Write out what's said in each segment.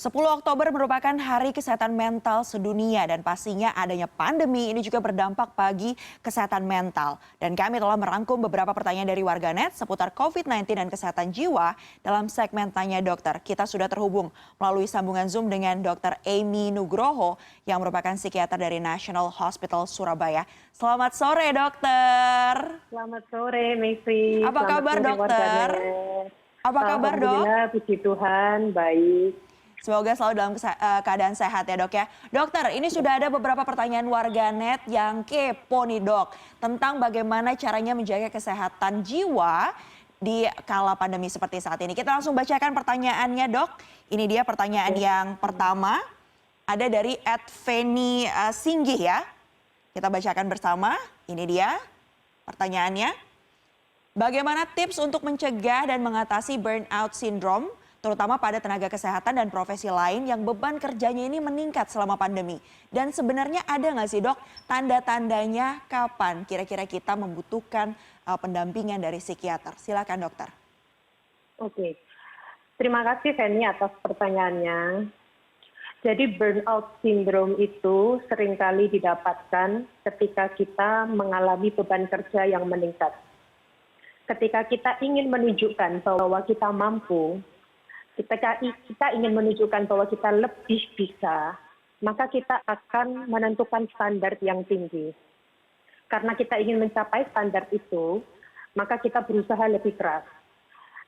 10 Oktober merupakan Hari Kesehatan Mental Sedunia dan pastinya adanya pandemi ini juga berdampak bagi kesehatan mental. Dan kami telah merangkum beberapa pertanyaan dari warganet seputar COVID-19 dan kesehatan jiwa dalam segmen Tanya Dokter. Kita sudah terhubung melalui sambungan Zoom dengan Dr. Amy Nugroho yang merupakan psikiater dari National Hospital Surabaya. Selamat sore dokter. Selamat sore, Mayfri. Apa Selamat kabar sore, dokter? warganet. Apa kabar dok? Alhamdulillah, puji Tuhan, baik. Semoga selalu dalam keadaan sehat ya dok ya. Dokter, ini sudah ada beberapa pertanyaan warganet yang kepo nih dok. Tentang bagaimana caranya menjaga kesehatan jiwa di kala pandemi seperti saat ini. Kita langsung bacakan pertanyaannya dok. Ini dia pertanyaan yang pertama. Ada dari @Feni Singgih ya. Kita bacakan bersama. Ini dia pertanyaannya. Bagaimana tips untuk mencegah dan mengatasi burnout syndrome, terutama pada tenaga kesehatan dan profesi lain yang beban kerjanya ini meningkat selama pandemi? Dan sebenarnya ada nggak sih dok tanda-tandanya kapan kira-kira kita membutuhkan pendampingan dari psikiater? Silakan dokter. Oke, terima kasih Feni atas pertanyaannya. Jadi burnout syndrome itu seringkali didapatkan ketika kita mengalami beban kerja yang meningkat. Ketika kita ingin menunjukkan bahwa kita mampu, ketika kita ingin menunjukkan bahwa kita lebih bisa, maka kita akan menentukan standar yang tinggi. Karena kita ingin mencapai standar itu, maka kita berusaha lebih keras.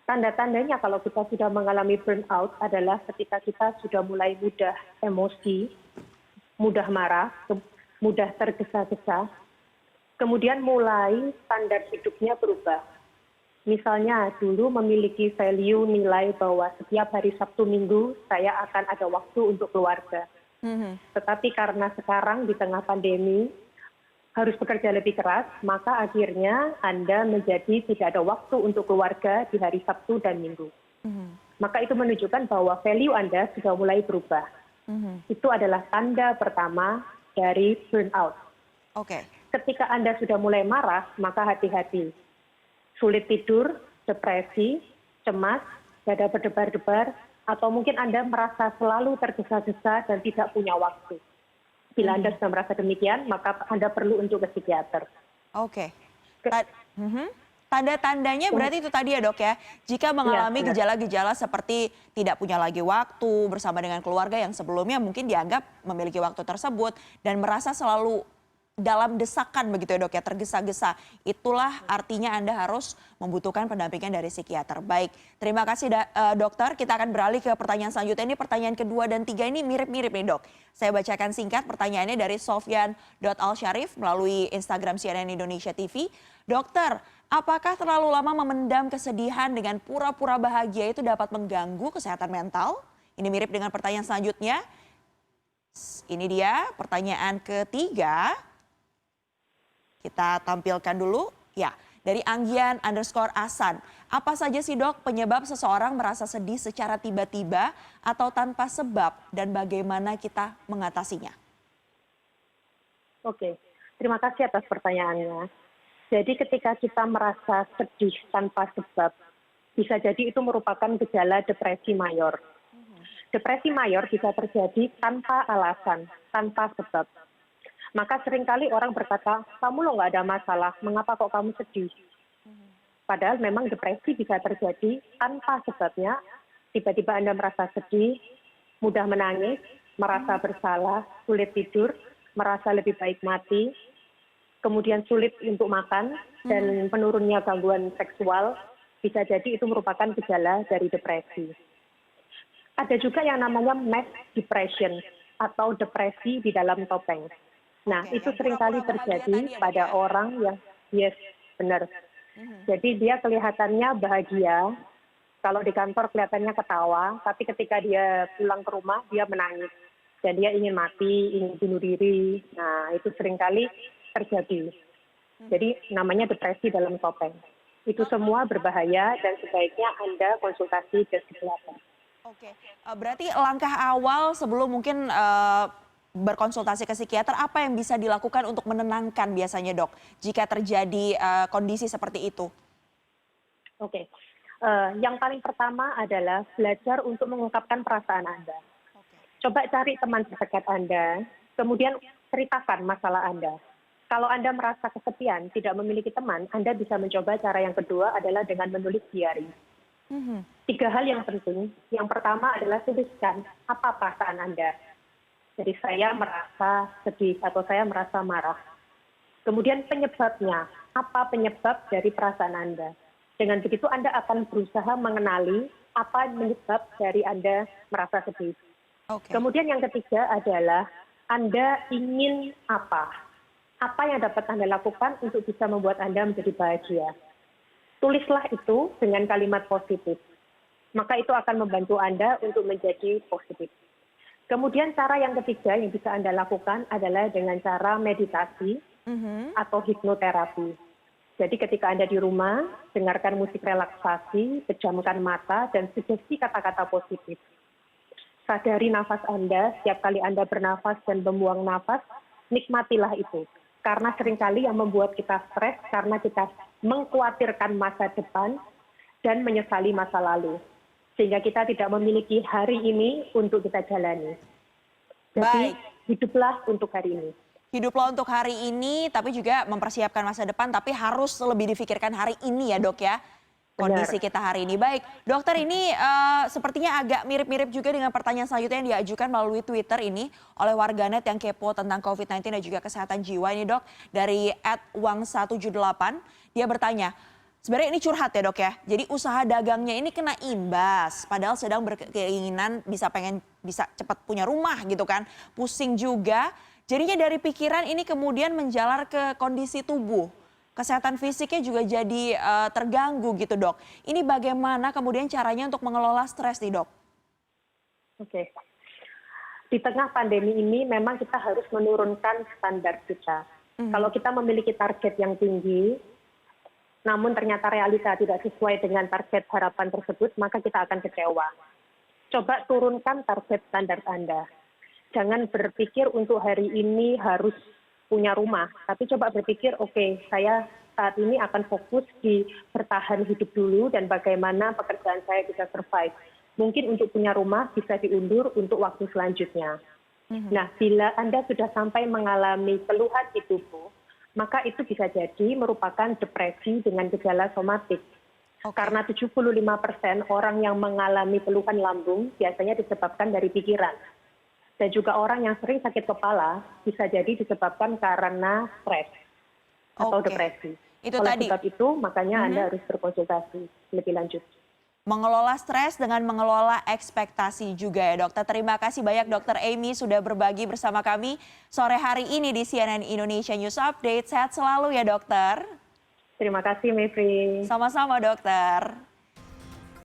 Tanda-tandanya kalau kita sudah mengalami burnout adalah ketika kita sudah mulai mudah emosi, mudah marah, mudah tergesa-gesa, kemudian mulai standar hidupnya berubah. Misalnya dulu memiliki value nilai bahwa setiap hari Sabtu Minggu saya akan ada waktu untuk keluarga. Tetapi karena sekarang di tengah pandemi harus bekerja lebih keras, maka akhirnya Anda menjadi tidak ada waktu untuk keluarga di hari Sabtu dan Minggu. Maka itu menunjukkan bahwa value Anda sudah mulai berubah. Itu adalah tanda pertama dari burnout. Ketika Anda sudah mulai marah, maka hati-hati. Sulit tidur, depresi, cemas, dada berdebar-debar, atau mungkin Anda merasa selalu tergesa-gesa dan tidak punya waktu. Bila Anda sudah merasa demikian, maka Anda perlu untuk ke psikiater. Tanda-tandanya berarti itu tadi ya dok ya, jika mengalami gejala-gejala seperti tidak punya lagi waktu bersama dengan keluarga yang sebelumnya mungkin dianggap memiliki waktu tersebut dan merasa selalu dalam desakan begitu ya dok ya, tergesa-gesa. Itulah artinya Anda harus membutuhkan pendampingan dari psikiater. Baik, terima kasih dokter. Kita akan beralih ke pertanyaan selanjutnya. Ini pertanyaan kedua dan tiga ini mirip-mirip nih dok. Saya bacakan singkat pertanyaannya dari Sofyan.Alsyarif melalui Instagram CNN Indonesia TV. Dokter, apakah terlalu lama memendam kesedihan dengan pura-pura bahagia itu dapat mengganggu kesehatan mental? Ini mirip dengan pertanyaan selanjutnya. Ini dia pertanyaan ketiga. Kita tampilkan dulu, ya, dari Anggian_Asan. Apa saja sih dok penyebab seseorang merasa sedih secara tiba-tiba atau tanpa sebab dan bagaimana kita mengatasinya? Oke, terima kasih atas pertanyaannya. Jadi ketika kita merasa sedih tanpa sebab, bisa jadi itu merupakan gejala depresi mayor. Depresi mayor bisa terjadi tanpa alasan, tanpa sebab. Maka seringkali orang berkata, kamu lo nggak ada masalah, mengapa kok kamu sedih? Padahal memang depresi bisa terjadi tanpa sebabnya. Tiba-tiba Anda merasa sedih, mudah menangis, merasa bersalah, sulit tidur, merasa lebih baik mati, kemudian sulit untuk makan, dan penurunnya gangguan seksual, bisa jadi itu merupakan gejala dari depresi. Ada juga yang namanya mass depression atau depresi di dalam topeng. Nah, itu seringkali terjadi pada orang yang, benar. Jadi dia kelihatannya bahagia, kalau di kantor kelihatannya ketawa, tapi ketika dia pulang ke rumah, dia menangis. Dan dia ingin mati, ingin bunuh diri. Nah, itu seringkali terjadi. Jadi namanya depresi dalam topeng. Itu semua berbahaya dan sebaiknya Anda konsultasi ke psikiater. Berarti langkah awal sebelum mungkin berkonsultasi ke psikiater, apa yang bisa dilakukan untuk menenangkan biasanya dok jika terjadi kondisi seperti itu? Yang paling pertama adalah belajar untuk mengungkapkan perasaan Anda. Coba cari teman terdekat Anda, kemudian ceritakan masalah Anda. Kalau Anda merasa kesepian, tidak memiliki teman, Anda bisa mencoba cara yang kedua adalah dengan menulis diari. Mhm. 3 hal yang penting. Yang pertama adalah tuliskan apa perasaan Anda. Jadi saya merasa sedih atau saya merasa marah. Kemudian penyebabnya, apa penyebab dari perasaan Anda. Dengan begitu Anda akan berusaha mengenali apa penyebab dari Anda merasa sedih. Oke. Kemudian yang ketiga adalah Anda ingin apa? Apa yang dapat Anda lakukan untuk bisa membuat Anda menjadi bahagia? Tulislah itu dengan kalimat positif. Maka itu akan membantu Anda untuk menjadi positif. Kemudian cara yang ketiga yang bisa Anda lakukan adalah dengan cara meditasi Mhm. atau hipnoterapi. Jadi ketika Anda di rumah, dengarkan musik relaksasi, pejamkan mata, dan sugesti kata-kata positif. Sadari nafas Anda, setiap kali Anda bernafas dan membuang nafas, nikmatilah itu. Karena seringkali yang membuat kita stres karena kita mengkhawatirkan masa depan dan menyesali masa lalu. Sehingga kita tidak memiliki hari ini untuk kita jalani. Jadi, Baik. hiduplah untuk hari ini. Hiduplah untuk hari ini, tapi juga mempersiapkan masa depan, tapi harus lebih difikirkan hari ini ya dok ya. Benar. Kondisi kita hari ini. Baik, dokter ini sepertinya agak mirip-mirip juga dengan pertanyaan selanjutnya yang diajukan melalui Twitter ini oleh warganet yang kepo tentang COVID-19 dan juga kesehatan jiwa ini dok. Dari @wang178, dia bertanya, sebenarnya ini curhat ya dok ya. Jadi usaha dagangnya ini kena imbas, padahal sedang berkeinginan bisa cepat punya rumah gitu kan. Pusing juga, jadinya dari pikiran ini kemudian menjalar ke kondisi tubuh. Kesehatan fisiknya juga jadi terganggu gitu dok. Ini bagaimana kemudian caranya untuk mengelola stres nih dok? Oke. Di tengah pandemi ini memang kita harus menurunkan standar kita. Kalau kita memiliki target yang tinggi, namun ternyata realita tidak sesuai dengan target harapan tersebut, maka kita akan kecewa. Coba turunkan target standar Anda. Jangan berpikir untuk hari ini harus punya rumah, tapi coba berpikir, oke, saya saat ini akan fokus di bertahan hidup dulu dan bagaimana pekerjaan saya bisa survive. Mungkin untuk punya rumah bisa diundur untuk waktu selanjutnya. Nah, bila Anda sudah sampai mengalami keluhan di tubuh, maka itu bisa jadi merupakan depresi dengan gejala somatik. Karena 75% orang yang mengalami keluhan lambung biasanya disebabkan dari pikiran. Dan juga orang yang sering sakit kepala bisa jadi disebabkan karena stres atau depresi. Itu Oleh tadi. sebab itu, makanya Anda harus berkonsultasi lebih lanjut. Mengelola stres dengan mengelola ekspektasi juga ya dokter. Terima kasih banyak dokter Amy sudah berbagi bersama kami sore hari ini di CNN Indonesia News Update. Sehat selalu ya dokter. Terima kasih, Mevri. Sama-sama dokter.